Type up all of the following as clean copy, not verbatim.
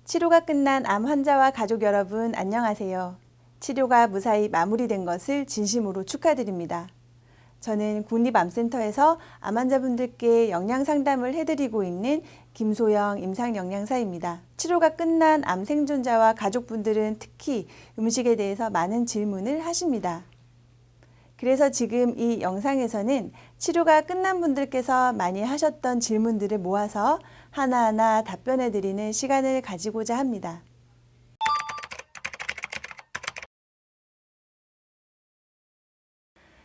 치료가 끝난 암 환자와 가족 여러분 안녕하세요. 치료가 무사히 마무리된 것을 진심으로 축하드립니다. 저는 국립암센터에서 암 환자분들께 영양 상담을 해드리고 있는 김소영 임상영양사입니다. 치료가 끝난 암 생존자와 가족분들은 특히 음식에 대해서 많은 질문을 하십니다. 그래서 지금 이 영상에서는 치료가 끝난 분들께서 많이 하셨던 질문들을 모아서 하나하나 답변해 드리는 시간을 가지고자 합니다.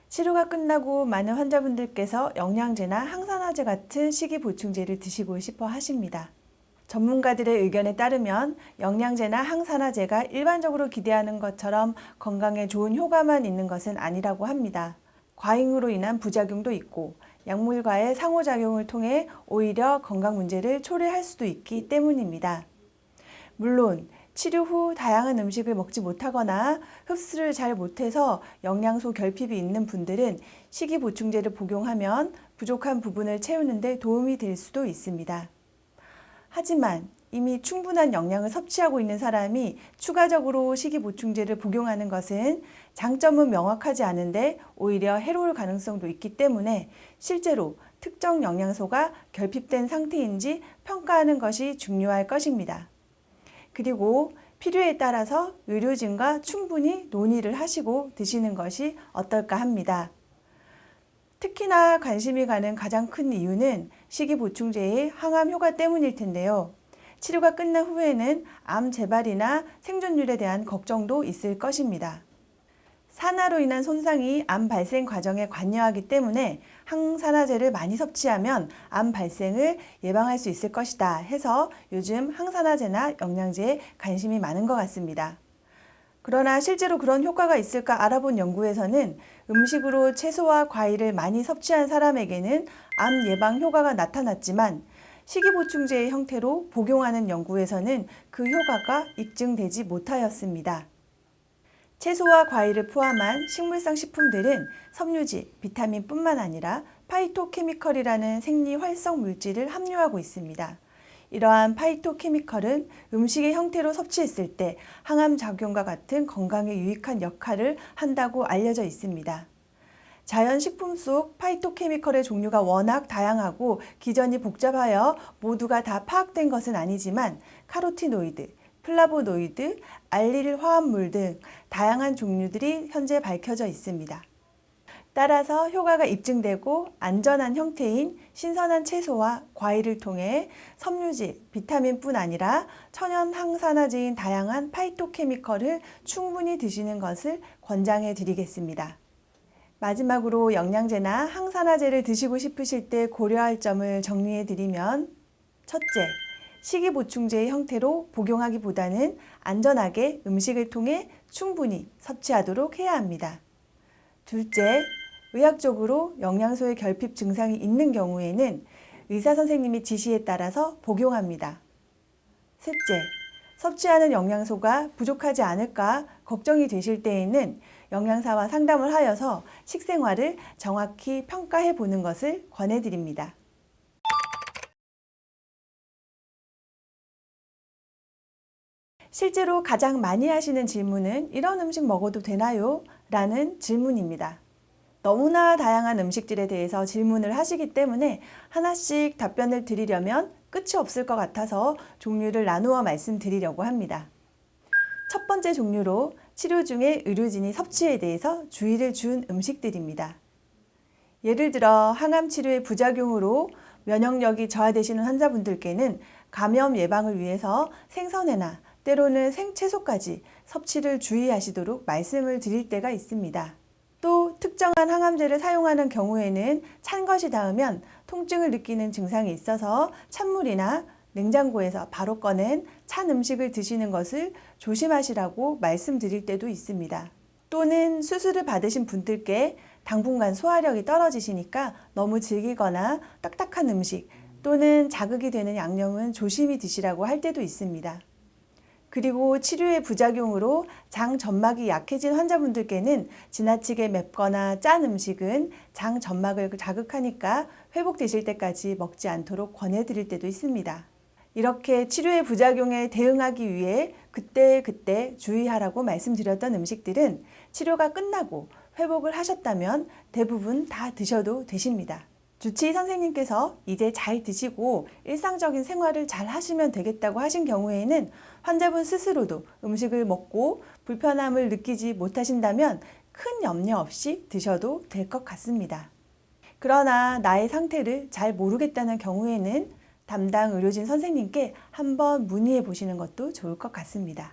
치료가 끝나고 많은 환자분들께서 영양제나 항산화제 같은 식이보충제를 드시고 싶어 하십니다. 전문가들의 의견에 따르면 영양제나 항산화제가 일반적으로 기대하는 것처럼 건강에 좋은 효과만 있는 것은 아니라고 합니다. 과잉으로 인한 부작용도 있고 약물과의 상호작용을 통해 오히려 건강 문제를 초래할 수도 있기 때문입니다. 물론 치료 후 다양한 음식을 먹지 못하거나 흡수를 잘 못해서 영양소 결핍이 있는 분들은 식이보충제를 복용하면 부족한 부분을 채우는 데 도움이 될 수도 있습니다. 하지만 이미 충분한 영양을 섭취하고 있는 사람이 추가적으로 식이보충제를 복용하는 것은 장점은 명확하지 않은데 오히려 해로울 가능성도 있기 때문에 실제로 특정 영양소가 결핍된 상태인지 평가하는 것이 중요할 것입니다. 그리고 필요에 따라서 의료진과 충분히 논의를 하시고 드시는 것이 어떨까 합니다. 특히나 관심이 가는 가장 큰 이유는 식이보충제의 항암 효과 때문일 텐데요. 치료가 끝난 후에는 암 재발이나 생존율에 대한 걱정도 있을 것입니다. 산화로 인한 손상이 암 발생 과정에 관여하기 때문에 항산화제를 많이 섭취하면 암 발생을 예방할 수 있을 것이다 해서 요즘 항산화제나 영양제에 관심이 많은 것 같습니다. 그러나 실제로 그런 효과가 있을까 알아본 연구에서는 음식으로 채소와 과일을 많이 섭취한 사람에게는 암 예방 효과가 나타났지만 식이보충제의 형태로 복용하는 연구에서는 그 효과가 입증되지 못하였습니다. 채소와 과일을 포함한 식물성 식품들은 섬유질, 비타민뿐만 아니라 파이토케미컬이라는 생리활성 물질을 함유하고 있습니다. 이러한 파이토케미컬은 음식의 형태로 섭취했을 때 항암 작용과 같은 건강에 유익한 역할을 한다고 알려져 있습니다. 자연식품 속 파이토케미컬의 종류가 워낙 다양하고 기전이 복잡하여 모두가 다 파악된 것은 아니지만 카로티노이드, 플라보노이드, 알릴 화합물 등 다양한 종류들이 현재 밝혀져 있습니다. 따라서 효과가 입증되고 안전한 형태인 신선한 채소와 과일을 통해 섬유질, 비타민뿐 아니라 천연 항산화제인 다양한 파이토케미컬을 충분히 드시는 것을 권장해 드리겠습니다. 마지막으로 영양제나 항산화제를 드시고 싶으실 때 고려할 점을 정리해 드리면 첫째, 식이보충제의 형태로 복용하기보다는 안전하게 음식을 통해 충분히 섭취하도록 해야 합니다. 둘째, 의학적으로 영양소의 결핍 증상이 있는 경우에는 의사 선생님의 지시에 따라서 복용합니다. 셋째, 섭취하는 영양소가 부족하지 않을까 걱정이 되실 때에는 영양사와 상담을 하여서 식생활을 정확히 평가해 보는 것을 권해드립니다. 실제로 가장 많이 하시는 질문은 이런 음식 먹어도 되나요? 라는 질문입니다. 너무나 다양한 음식들에 대해서 질문을 하시기 때문에 하나씩 답변을 드리려면 끝이 없을 것 같아서 종류를 나누어 말씀드리려고 합니다. 첫 번째 종류로 치료 중에 의료진이 섭취에 대해서 주의를 준 음식들입니다. 예를 들어 항암 치료의 부작용으로 면역력이 저하되시는 환자분들께는 감염 예방을 위해서 생선회나 때로는 생채소까지 섭취를 주의하시도록 말씀을 드릴 때가 있습니다. 또 특정한 항암제를 사용하는 경우에는 찬 것이 닿으면 통증을 느끼는 증상이 있어서 찬물이나 냉장고에서 바로 꺼낸 찬 음식을 드시는 것을 조심하시라고 말씀드릴 때도 있습니다. 또는 수술을 받으신 분들께 당분간 소화력이 떨어지시니까 너무 질기거나 딱딱한 음식 또는 자극이 되는 양념은 조심히 드시라고 할 때도 있습니다. 그리고 치료의 부작용으로 장 점막이 약해진 환자분들께는 지나치게 맵거나 짠 음식은 장 점막을 자극하니까 회복되실 때까지 먹지 않도록 권해드릴 때도 있습니다. 이렇게 치료의 부작용에 대응하기 위해 그때그때 주의하라고 말씀드렸던 음식들은 치료가 끝나고 회복을 하셨다면 대부분 다 드셔도 되십니다. 주치의 선생님께서 이제 잘 드시고 일상적인 생활을 잘 하시면 되겠다고 하신 경우에는 환자분 스스로도 음식을 먹고 불편함을 느끼지 못하신다면 큰 염려 없이 드셔도 될 것 같습니다. 그러나 나의 상태를 잘 모르겠다는 경우에는 담당 의료진 선생님께 한번 문의해 보시는 것도 좋을 것 같습니다.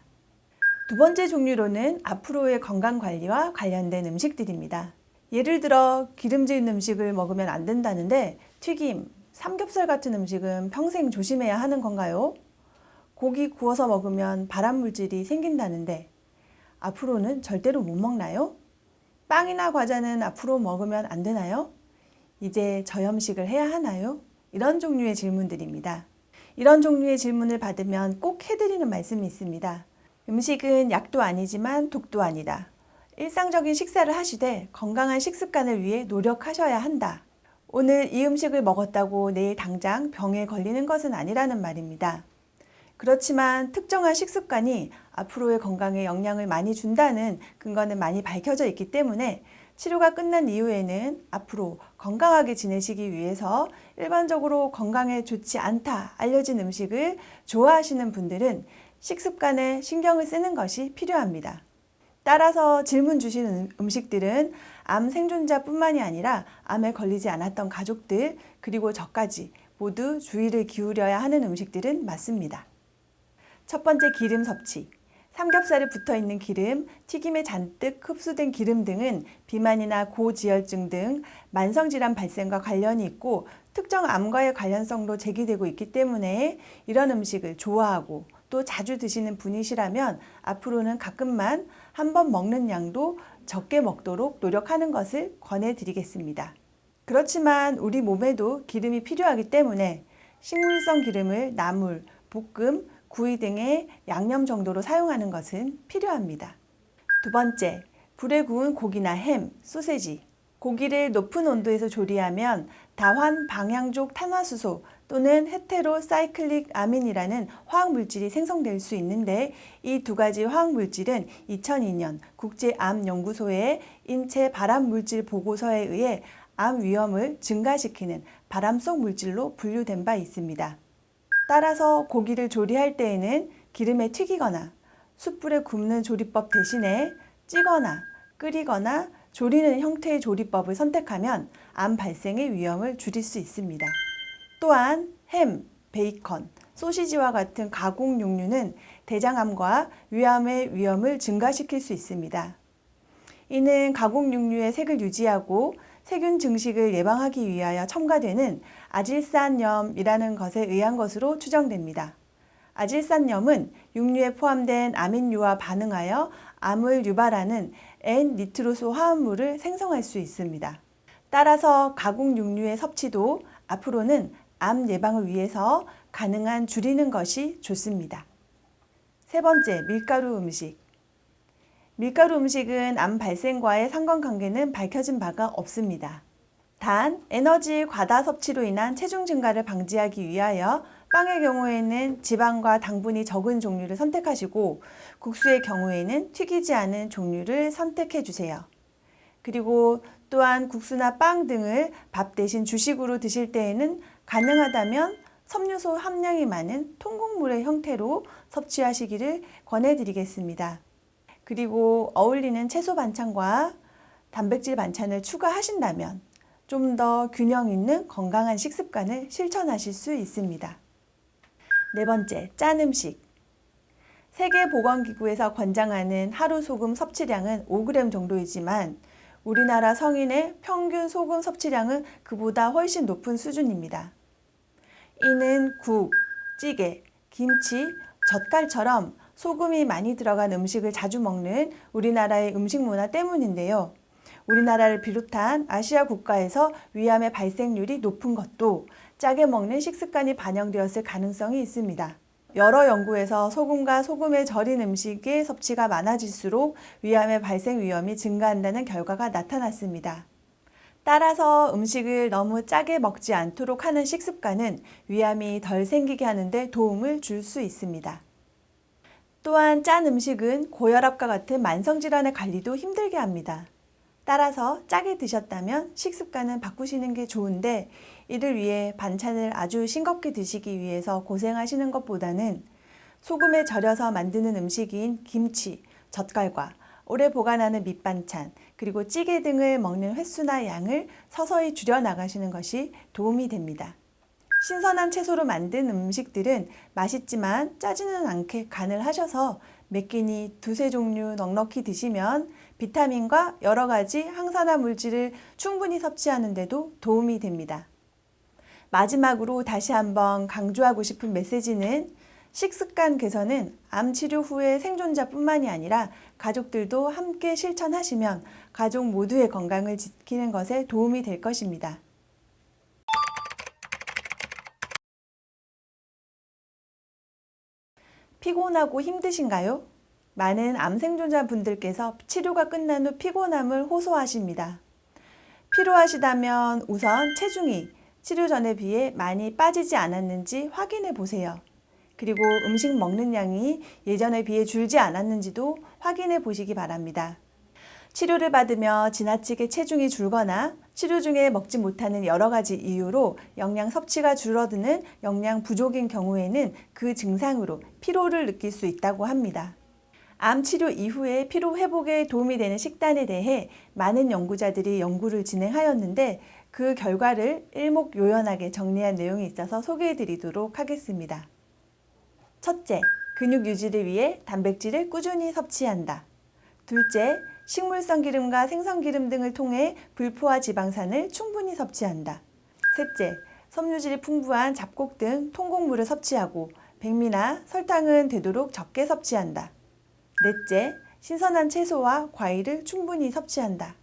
두 번째 종류로는 앞으로의 건강관리와 관련된 음식들입니다. 예를 들어 기름진 음식을 먹으면 안 된다는데 튀김, 삼겹살 같은 음식은 평생 조심해야 하는 건가요? 고기 구워서 먹으면 발암물질이 생긴다는데 앞으로는 절대로 못 먹나요? 빵이나 과자는 앞으로 먹으면 안 되나요? 이제 저염식을 해야 하나요? 이런 종류의 질문들입니다. 이런 종류의 질문을 받으면 꼭 해드리는 말씀이 있습니다. 음식은 약도 아니지만 독도 아니다. 일상적인 식사를 하시되 건강한 식습관을 위해 노력하셔야 한다. 오늘 이 음식을 먹었다고 내일 당장 병에 걸리는 것은 아니라는 말입니다. 그렇지만 특정한 식습관이 앞으로의 건강에 영향을 많이 준다는 근거는 많이 밝혀져 있기 때문에 치료가 끝난 이후에는 앞으로 건강하게 지내시기 위해서 일반적으로 건강에 좋지 않다 알려진 음식을 좋아하시는 분들은 식습관에 신경을 쓰는 것이 필요합니다. 따라서 질문 주시는 음식들은 암 생존자뿐만이 아니라 암에 걸리지 않았던 가족들 그리고 저까지 모두 주의를 기울여야 하는 음식들은 맞습니다. 첫 번째, 기름 섭취. 삼겹살에 붙어있는 기름, 튀김에 잔뜩 흡수된 기름 등은 비만이나 고지혈증 등 만성질환 발생과 관련이 있고 특정 암과의 관련성도 제기되고 있기 때문에 이런 음식을 좋아하고 또 자주 드시는 분이시라면 앞으로는 가끔만 한번 먹는 양도 적게 먹도록 노력하는 것을 권해드리겠습니다. 그렇지만 우리 몸에도 기름이 필요하기 때문에 식물성 기름을 나물, 볶음, 구이 등의 양념 정도로 사용하는 것은 필요합니다. 두 번째, 불에 구운 고기나 햄, 소세지. 고기를 높은 온도에서 조리하면 다환 방향족 탄화수소 또는 헤테로사이클릭 아민이라는 화학물질이 생성될 수 있는데 이 두 가지 화학물질은 2002년 국제암연구소의 인체 발암물질 보고서에 의해 암 위험을 증가시키는 발암 속 물질로 분류된 바 있습니다. 따라서 고기를 조리할 때에는 기름에 튀기거나 숯불에 굽는 조리법 대신에 찌거나 끓이거나 조리는 형태의 조리법을 선택하면 암 발생의 위험을 줄일 수 있습니다. 또한 햄, 베이컨, 소시지와 같은 가공 육류는 대장암과 위암의 위험을 증가시킬 수 있습니다. 이는 가공 육류의 색을 유지하고 세균 증식을 예방하기 위하여 첨가되는 아질산염이라는 것에 의한 것으로 추정됩니다. 아질산염은 육류에 포함된 아민류와 반응하여 암을 유발하는 N-니트로소 화합물을 생성할 수 있습니다. 따라서 가공 육류의 섭취도 앞으로는 암 예방을 위해서 가능한 줄이는 것이 좋습니다. 세 번째, 밀가루 음식. 밀가루 음식은 암 발생과의 상관관계는 밝혀진 바가 없습니다. 단, 에너지 과다 섭취로 인한 체중 증가를 방지하기 위하여 빵의 경우에는 지방과 당분이 적은 종류를 선택하시고 국수의 경우에는 튀기지 않은 종류를 선택해 주세요. 그리고 또한 국수나 빵 등을 밥 대신 주식으로 드실 때에는 가능하다면 섬유소 함량이 많은 통곡물의 형태로 섭취하시기를 권해드리겠습니다. 그리고 어울리는 채소 반찬과 단백질 반찬을 추가하신다면 좀 더 균형 있는 건강한 식습관을 실천하실 수 있습니다. 네 번째, 짠 음식. 세계보건기구에서 권장하는 하루 소금 섭취량은 5g 정도이지만 우리나라 성인의 평균 소금 섭취량은 그보다 훨씬 높은 수준입니다. 이는 국, 찌개, 김치, 젓갈처럼 소금이 많이 들어간 음식을 자주 먹는 우리나라의 음식 문화 때문인데요. 우리나라를 비롯한 아시아 국가에서 위암의 발생률이 높은 것도 짜게 먹는 식습관이 반영되었을 가능성이 있습니다. 여러 연구에서 소금과 소금에 절인 음식의 섭취가 많아질수록 위암의 발생 위험이 증가한다는 결과가 나타났습니다. 따라서 음식을 너무 짜게 먹지 않도록 하는 식습관은 위암이 덜 생기게 하는데 도움을 줄 수 있습니다. 또한 짠 음식은 고혈압과 같은 만성질환의 관리도 힘들게 합니다. 따라서 짜게 드셨다면 식습관은 바꾸시는 게 좋은데 이를 위해 반찬을 아주 싱겁게 드시기 위해서 고생하시는 것보다는 소금에 절여서 만드는 음식인 김치, 젓갈과 오래 보관하는 밑반찬, 그리고 찌개 등을 먹는 횟수나 양을 서서히 줄여 나가시는 것이 도움이 됩니다. 신선한 채소로 만든 음식들은 맛있지만 짜지는 않게 간을 하셔서 몇 끼니 두세 종류 넉넉히 드시면 비타민과 여러 가지 항산화 물질을 충분히 섭취하는 데도 도움이 됩니다. 마지막으로 다시 한번 강조하고 싶은 메시지는 식습관 개선은 암 치료 후의 생존자뿐만이 아니라 가족들도 함께 실천하시면 가족 모두의 건강을 지키는 것에 도움이 될 것입니다. 피곤하고 힘드신가요? 많은 암 생존자분들께서 치료가 끝난 후 피곤함을 호소하십니다. 피로하시다면 우선 체중이 치료 전에 비해 많이 빠지지 않았는지 확인해 보세요. 그리고 음식 먹는 양이 예전에 비해 줄지 않았는지도 확인해 보시기 바랍니다. 치료를 받으며 지나치게 체중이 줄거나 치료 중에 먹지 못하는 여러 가지 이유로 영양 섭취가 줄어드는 영양 부족인 경우에는 그 증상으로 피로를 느낄 수 있다고 합니다. 암 치료 이후에 피로 회복에 도움이 되는 식단에 대해 많은 연구자들이 연구를 진행하였는데 그 결과를 일목요연하게 정리한 내용이 있어서 소개해 드리도록 하겠습니다. 첫째, 근육 유지를 위해 단백질을 꾸준히 섭취한다. 둘째, 식물성 기름과 생선 기름 등을 통해 불포화 지방산을 충분히 섭취한다. 셋째, 섬유질이 풍부한 잡곡 등 통곡물을 섭취하고 백미나 설탕은 되도록 적게 섭취한다. 넷째, 신선한 채소와 과일을 충분히 섭취한다.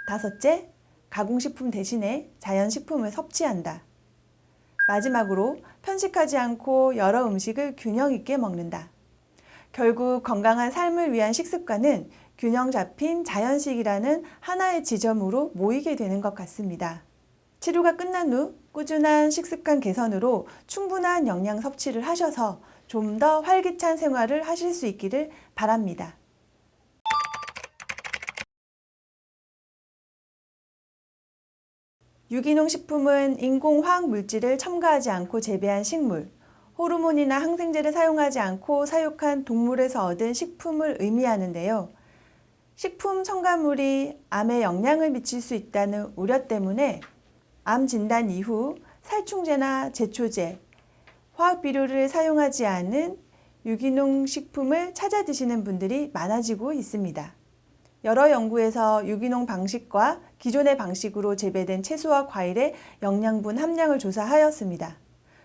다섯째, 가공식품 대신에 자연식품을 섭취한다. 마지막으로 편식하지 않고 여러 음식을 균형 있게 먹는다. 결국 건강한 삶을 위한 식습관은 균형 잡힌 자연식이라는 하나의 지점으로 모이게 되는 것 같습니다. 치료가 끝난 후 꾸준한 식습관 개선으로 충분한 영양 섭취를 하셔서 좀 더 활기찬 생활을 하실 수 있기를 바랍니다. 유기농 식품은 인공화학 물질을 첨가하지 않고 재배한 식물, 호르몬이나 항생제를 사용하지 않고 사육한 동물에서 얻은 식품을 의미하는데요. 식품 첨가물이 암에 영향을 미칠 수 있다는 우려 때문에 암 진단 이후 살충제나 제초제, 화학 비료를 사용하지 않은 유기농 식품을 찾아 드시는 분들이 많아지고 있습니다. 여러 연구에서 유기농 방식과 기존의 방식으로 재배된 채소와 과일의 영양분 함량을 조사하였습니다.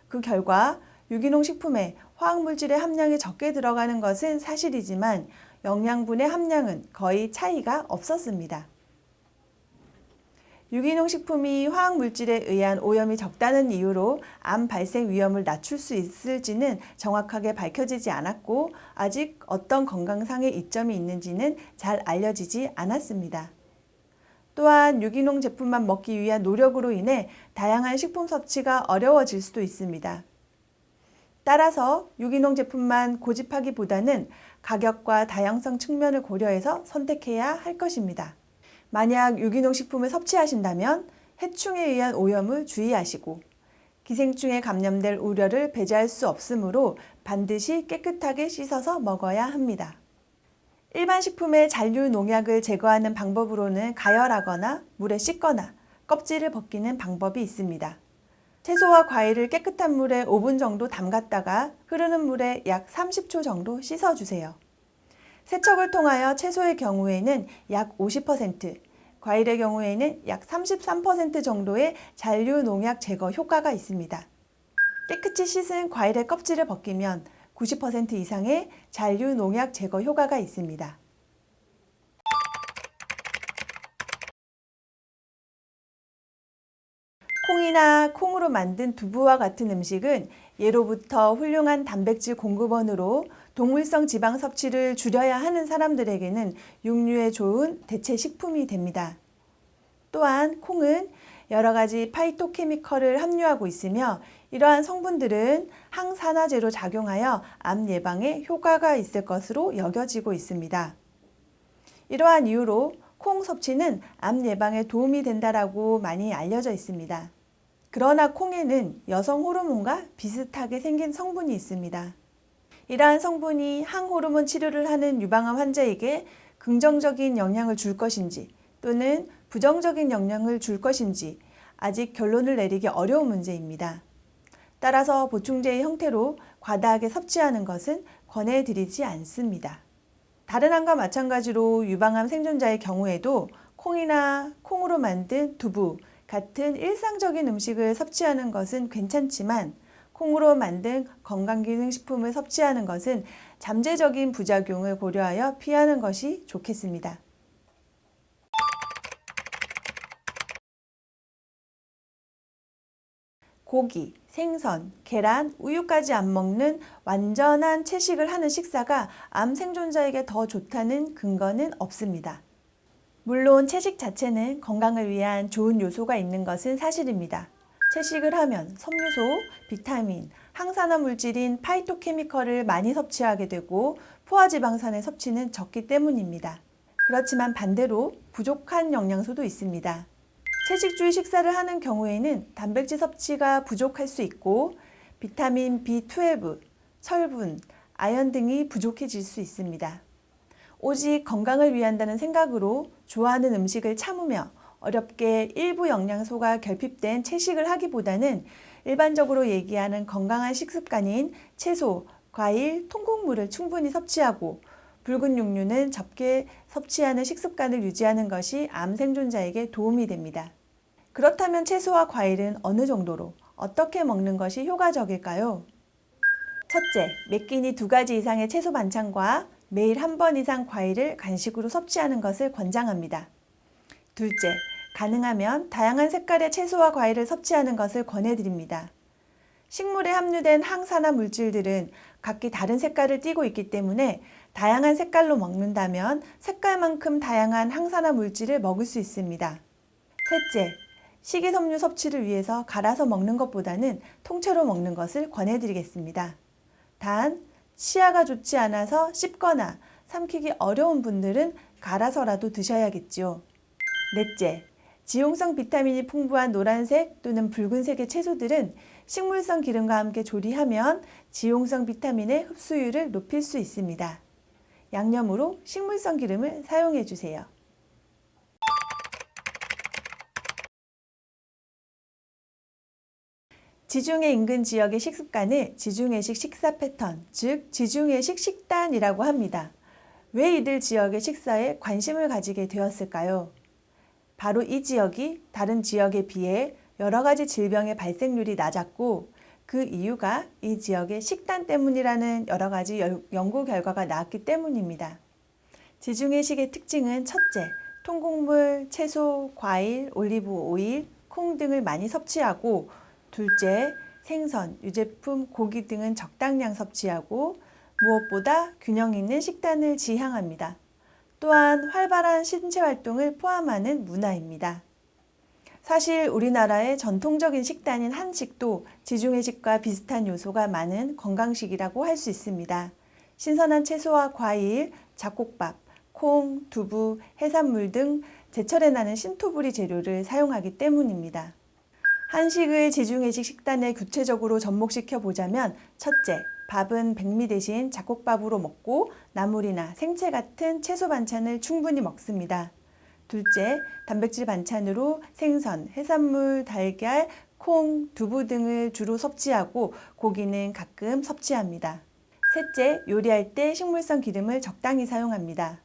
그 결과 유기농 식품에 화학물질의 함량이 적게 들어가는 것은 사실이지만 영양분의 함량은 거의 차이가 없었습니다. 유기농 식품이 화학물질에 의한 오염이 적다는 이유로 암 발생 위험을 낮출 수 있을지는 정확하게 밝혀지지 않았고 아직 어떤 건강상의 이점이 있는지는 잘 알려지지 않았습니다. 또한 유기농 제품만 먹기 위한 노력으로 인해 다양한 식품 섭취가 어려워질 수도 있습니다. 따라서 유기농 제품만 고집하기보다는 가격과 다양성 측면을 고려해서 선택해야 할 것입니다. 만약 유기농 식품을 섭취하신다면 해충에 의한 오염을 주의하시고 기생충에 감염될 우려를 배제할 수 없으므로 반드시 깨끗하게 씻어서 먹어야 합니다. 일반 식품의 잔류 농약을 제거하는 방법으로는 가열하거나 물에 씻거나 껍질을 벗기는 방법이 있습니다. 채소와 과일을 깨끗한 물에 5분 정도 담갔다가 흐르는 물에 약 30초 정도 씻어주세요. 세척을 통하여 채소의 경우에는 약 50%, 과일의 경우에는 약 33% 정도의 잔류 농약 제거 효과가 있습니다. 깨끗이 씻은 과일의 껍질을 벗기면 90% 이상의 잔류 농약 제거 효과가 있습니다. 콩이나 콩으로 만든 두부와 같은 음식은 예로부터 훌륭한 단백질 공급원으로 동물성 지방 섭취를 줄여야 하는 사람들에게는 육류에 좋은 대체 식품이 됩니다. 또한 콩은 여러 가지 파이토케미컬을 함유하고 있으며 이러한 성분들은 항산화제로 작용하여 암 예방에 효과가 있을 것으로 여겨지고 있습니다. 이러한 이유로 콩 섭취는 암 예방에 도움이 된다라고 많이 알려져 있습니다. 그러나 콩에는 여성 호르몬과 비슷하게 생긴 성분이 있습니다. 이러한 성분이 항호르몬 치료를 하는 유방암 환자에게 긍정적인 영향을 줄 것인지 또는 부정적인 영향을 줄 것인지 아직 결론을 내리기 어려운 문제입니다. 따라서 보충제의 형태로 과다하게 섭취하는 것은 권해드리지 않습니다. 다른 암과 마찬가지로 유방암 생존자의 경우에도 콩이나 콩으로 만든 두부 같은 일상적인 음식을 섭취하는 것은 괜찮지만 콩으로 만든 건강기능식품을 섭취하는 것은 잠재적인 부작용을 고려하여 피하는 것이 좋겠습니다. 고기, 생선, 계란, 우유까지 안 먹는 완전한 채식을 하는 식사가 암 생존자에게 더 좋다는 근거는 없습니다. 물론 채식 자체는 건강을 위한 좋은 요소가 있는 것은 사실입니다. 채식을 하면 섬유소, 비타민, 항산화 물질인 파이토케미컬을 많이 섭취하게 되고 포화지방산의 섭취는 적기 때문입니다. 그렇지만 반대로 부족한 영양소도 있습니다. 채식주의 식사를 하는 경우에는 단백질 섭취가 부족할 수 있고 비타민 B12, 철분, 아연 등이 부족해질 수 있습니다. 오직 건강을 위한다는 생각으로 좋아하는 음식을 참으며 어렵게 일부 영양소가 결핍된 채식을 하기보다는 일반적으로 얘기하는 건강한 식습관인 채소, 과일, 통곡물을 충분히 섭취하고 붉은 육류는 적게 섭취하는 식습관을 유지하는 것이 암 생존자에게 도움이 됩니다. 그렇다면 채소와 과일은 어느 정도로 어떻게 먹는 것이 효과적일까요? 첫째, 매 끼니 2가지 이상의 채소 반찬과 매일 한 번 이상 과일을 간식으로 섭취하는 것을 권장합니다. 둘째, 가능하면 다양한 색깔의 채소와 과일을 섭취하는 것을 권해드립니다. 식물에 함유된 항산화 물질들은 각기 다른 색깔을 띠고 있기 때문에 다양한 색깔로 먹는다면 색깔만큼 다양한 항산화 물질을 먹을 수 있습니다. 셋째, 식이섬유 섭취를 위해서 갈아서 먹는 것보다는 통째로 먹는 것을 권해드리겠습니다. 단, 치아가 좋지 않아서 씹거나 삼키기 어려운 분들은 갈아서라도 드셔야겠죠. 넷째, 지용성 비타민이 풍부한 노란색 또는 붉은색의 채소들은 식물성 기름과 함께 조리하면 지용성 비타민의 흡수율을 높일 수 있습니다. 양념으로 식물성 기름을 사용해 주세요. 지중해 인근 지역의 식습관을 지중해식 식사 패턴, 즉 지중해식 식단이라고 합니다. 왜 이들 지역의 식사에 관심을 가지게 되었을까요? 바로 이 지역이 다른 지역에 비해 여러 가지 질병의 발생률이 낮았고 그 이유가 이 지역의 식단 때문이라는 여러 가지 연구 결과가 나왔기 때문입니다. 지중해식의 특징은 첫째, 통곡물, 채소, 과일, 올리브 오일, 콩 등을 많이 섭취하고 둘째, 생선, 유제품, 고기 등은 적당량 섭취하고 무엇보다 균형 있는 식단을 지향합니다. 또한 활발한 신체 활동을 포함하는 문화입니다. 사실 우리나라의 전통적인 식단인 한식도 지중해식과 비슷한 요소가 많은 건강식이라고 할 수 있습니다. 신선한 채소와 과일, 잡곡밥, 콩, 두부, 해산물 등 제철에 나는 신토부리 재료를 사용하기 때문입니다. 한식의 지중해식 식단에 구체적으로 접목시켜 보자면 첫째, 밥은 백미 대신 잡곡밥으로 먹고 나물이나 생채 같은 채소 반찬을 충분히 먹습니다. 둘째, 단백질 반찬으로 생선, 해산물, 달걀, 콩, 두부 등을 주로 섭취하고 고기는 가끔 섭취합니다. 셋째, 요리할 때 식물성 기름을 적당히 사용합니다.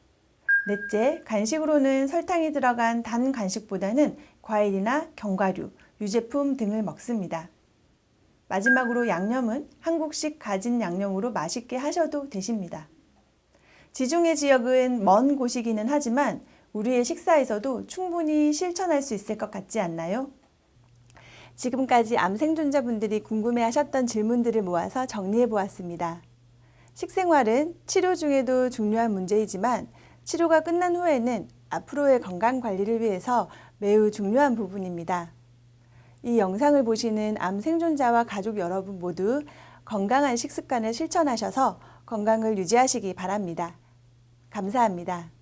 넷째, 간식으로는 설탕이 들어간 단 간식보다는 과일이나 견과류, 유제품 등을 먹습니다. 마지막으로 양념은 한국식 가진 양념으로 맛있게 하셔도 되십니다. 지중해 지역은 먼 곳이기는 하지만 우리의 식사에서도 충분히 실천할 수 있을 것 같지 않나요? 지금까지 암 생존자분들이 궁금해하셨던 질문들을 모아서 정리해 보았습니다. 식생활은 치료 중에도 중요한 문제이지만 치료가 끝난 후에는 앞으로의 건강 관리를 위해서 매우 중요한 부분입니다. 이 영상을 보시는 암 생존자와 가족 여러분 모두 건강한 식습관을 실천하셔서 건강을 유지하시기 바랍니다. 감사합니다.